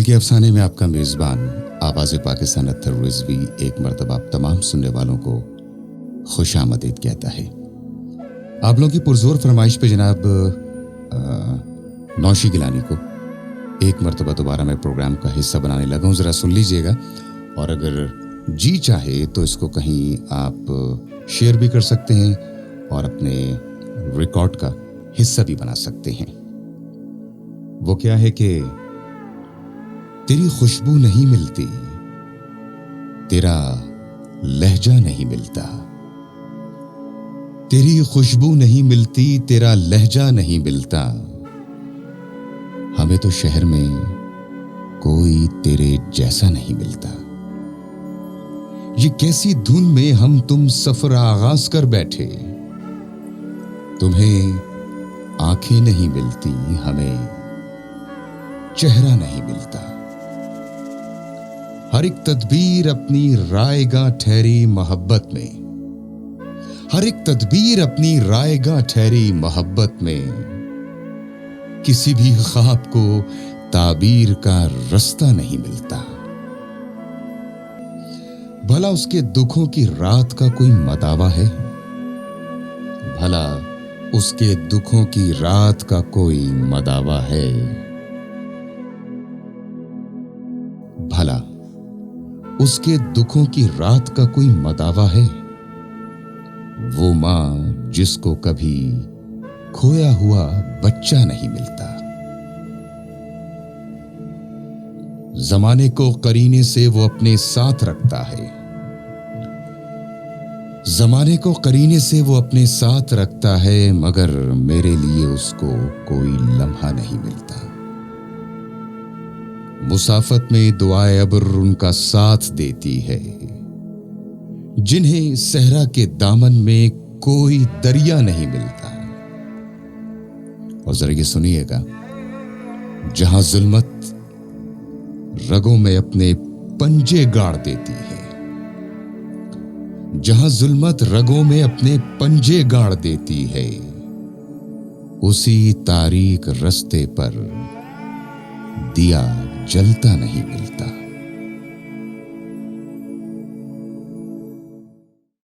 के अफसाने में आपका मेज़बान आवाज़ पाकिस्तान अत्तर रिजवी एक मरतबा आप तमाम सुनने वालों को खुशामदीद कहता है। आप लोगों की पुरजोर फरमाइश पे जनाब नौशी गिलानी को एक मरतबा दोबारा मैं प्रोग्राम का हिस्सा बनाने लगा हूँ, ज़रा सुन लीजिएगा। और अगर जी चाहे तो इसको कहीं आप शेयर भी कर सकते हैं और अपने रिकॉर्ड का हिस्सा भी बना सकते हैं। वो क्या है कि तेरी खुशबू नहीं मिलती, तेरा लहजा नहीं मिलता, तेरी खुशबू नहीं मिलती, तेरा लहजा नहीं मिलता, हमें तो शहर में कोई तेरे जैसा नहीं मिलता। ये कैसी धुन में हम तुम सफर आगाज कर बैठे, तुम्हें आंखें नहीं मिलती, हमें चेहरा नहीं मिलता। हर एक तदबीर अपनी रायगा ठहरी मोहब्बत में, हर एक तदबीर अपनी रायगा ठहरी मोहब्बत में, किसी भी ख्वाब को ताबीर का रास्ता नहीं मिलता। भला उसके दुखों की रात का कोई मदावा है, भला उसके दुखों की रात का कोई मदावा है, भला उसके दुखों की रात का कोई मदावा है। वो मां जिसको कभी खोया हुआ बच्चा नहीं मिलता। जमाने को करीने से वो अपने साथ रखता है, जमाने को करीने से वो अपने साथ रखता है, मगर मेरे लिए उसको कोई लम्हा नहीं मिलता। मुसाफत में दुआए अब्र उनका साथ देती है, जिन्हें सहरा के दामन में कोई दरिया नहीं मिलता। और जरा ये सुनिएगा, जहां जुल्मत रगों में अपने पंजे गाड़ देती है, जहां जुल्मत रगों में अपने पंजे गाड़ देती है, उसी तारीक रस्ते पर दिया जलता नहीं मिलता।